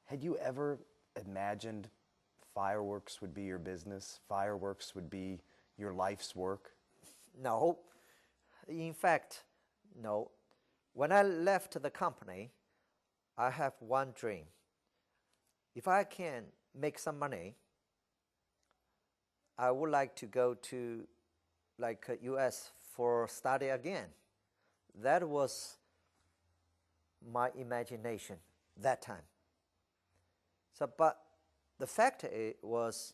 Had you ever imagined fireworks would be your business? Fireworks would be your life's work? No. In fact, no. When I left the company, I have one dream. If I can make some money, I would like to go to US for study again. That was my imagination that time. So, but the fact was,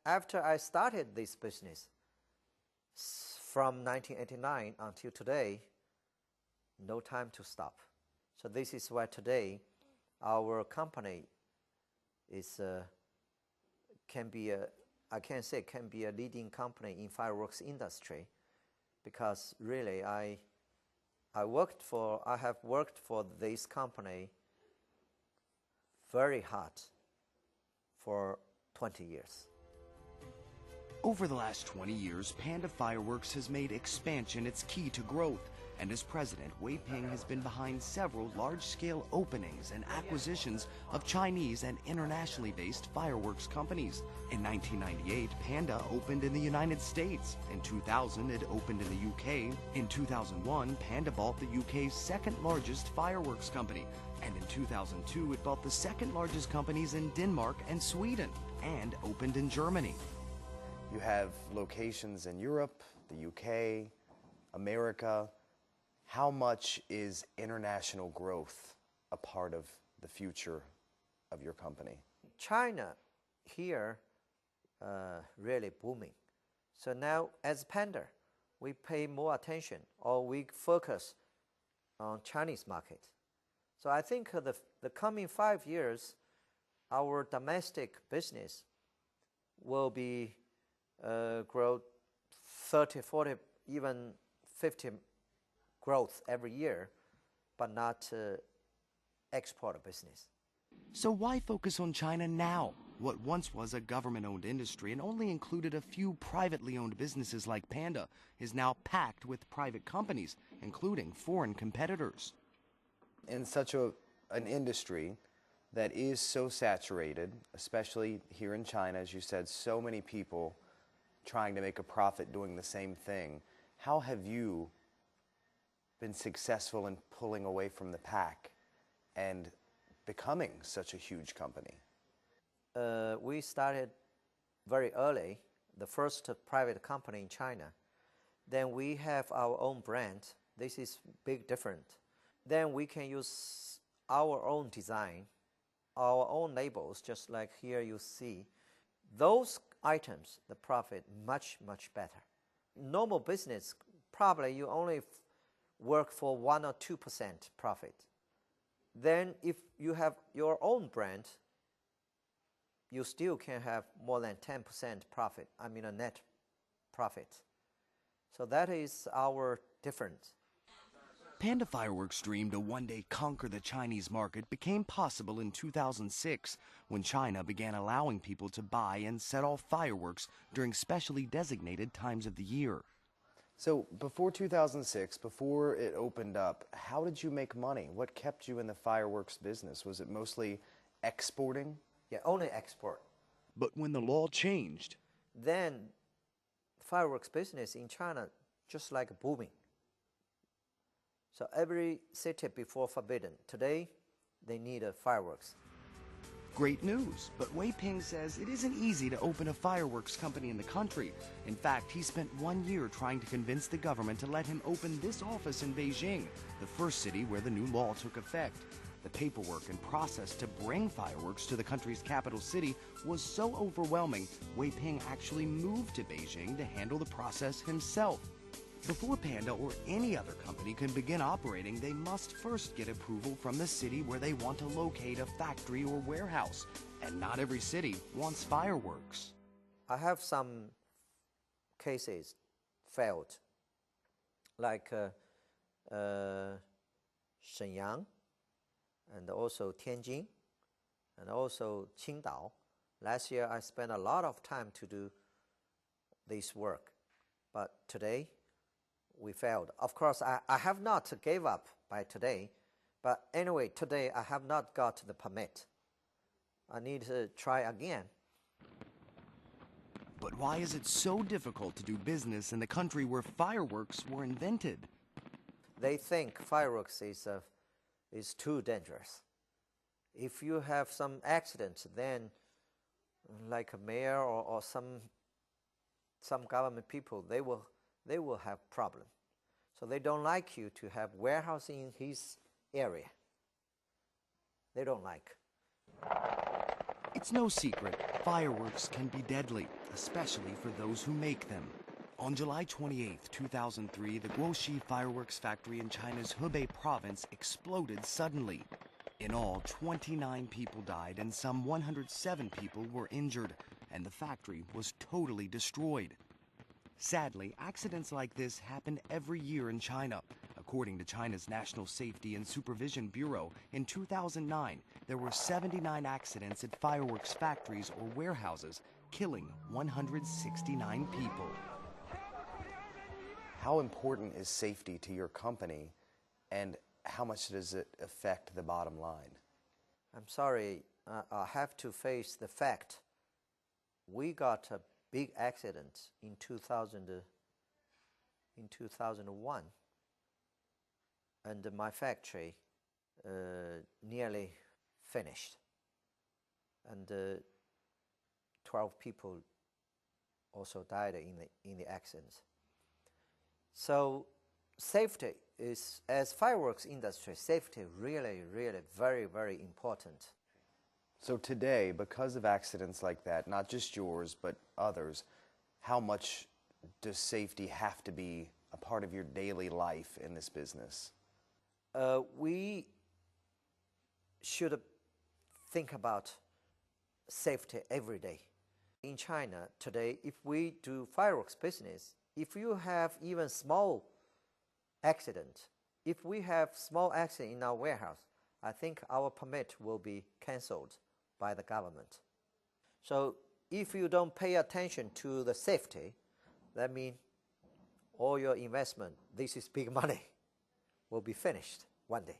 after I started this business, from 1989 until today, no time to stop. So this is why today our company is can be a leading company in fireworks industry, because really I have worked for this company very hard for 20 years. Over the last 20 years, Panda Fireworks has made expansion its key to growth, and as president, Wei Ping has been behind several large-scale openings and acquisitions of Chinese and internationally based fireworks companies. In 1998, Panda opened in the United States. In 2000, it opened in the UK. In 2001, Panda bought the UK's second largest fireworks company. And in 2002, it bought the second largest companies in Denmark and Sweden, and opened in Germany. You have locations in Europe, the UK, America. How much is international growth a part of the future of your company? China here really booming. So now as Panda, we pay more attention, or we focus on Chinese market. So I think the coming 5 years, our domestic business will be grow 30, 40, even 50 growth every year, but not export business. So why focus on China now? What once was a government-owned industry and only included a few privately owned businesses like Panda is now packed with private companies, including foreign competitors. In such an industry that is so saturated, especially here in China, as you said, so many people trying to make a profit doing the same thing, how have you been successful in pulling away from the pack and becoming such a huge company? We started very early, the first private company in China. Then we have our own brand. This is big difference. Then we can use our own design, our own labels, just like here you see. Those items, the profit much, much better. Normal business, probably you only work for 1 or 2% profit. Then if you have your own brand, you still can have more than 10% profit, a net profit. So that is our difference. Panda Fireworks' dream to one day conquer the Chinese market became possible in 2006 when China began allowing people to buy and set off fireworks during specially designated times of the year. So before 2006, before it opened up, how did you make money? What kept you in the fireworks business? Was it mostly exporting? Yeah, only export. But when the law changed, then fireworks business in China just like booming. So every city before forbidden. Today, they need fireworks. Great news, but Wei Ping says it isn't easy to open a fireworks company in the country. In fact, he spent 1 year trying to convince the government to let him open this office in Beijing, the first city where the new law took effect. The paperwork and process to bring fireworks to the country's capital city was so overwhelming, Wei Ping actually moved to Beijing to handle the process himself. Before Panda or any other company can begin operating, they must first get approval from the city where they want to locate a factory or warehouse. And not every city wants fireworks. I have some cases failed, like Shenyang, and also Tianjin, and also Qingdao. Last year I spent a lot of time to do this work, but today we failed. Of course, I have not gave up by today, but anyway, today I have not got the permit. I need to try again. But why is it so difficult to do business in the country where fireworks were invented? They think fireworks is too dangerous. If you have some accident, then like a mayor or some government people, they will have problem. So they don't like you to have warehouse in his area. They don't like. It's no secret, fireworks can be deadly, especially for those who make them. On July 28, 2003, the Guoxi fireworks factory in China's Hebei province exploded suddenly. In all, 29 people died and some 107 people were injured, and the factory was totally destroyed. Sadly, accidents like this happen every year in China. According to China's National Safety and Supervision Bureau, in 2009, there were 79 accidents at fireworks factories or warehouses, killing 169 people. How important is safety to your company, and how much does it affect the bottom line? I'm sorry, I have to face the fact. We got a big accident in 2001, and my factory nearly finished, and 12 people also died in the accident. So safety is, as fireworks industry, safety really, really very, very important. So today, because of accidents like that, not just yours, but others, how much does safety have to be a part of your daily life in this business? We should think about safety every day. In China today, if we do fireworks business, if you have even small accident, if we have small accident in our warehouse, I think our permit will be cancelled by the government. So if you don't pay attention to the safety, that means all your investment, this is big money, will be finished one day.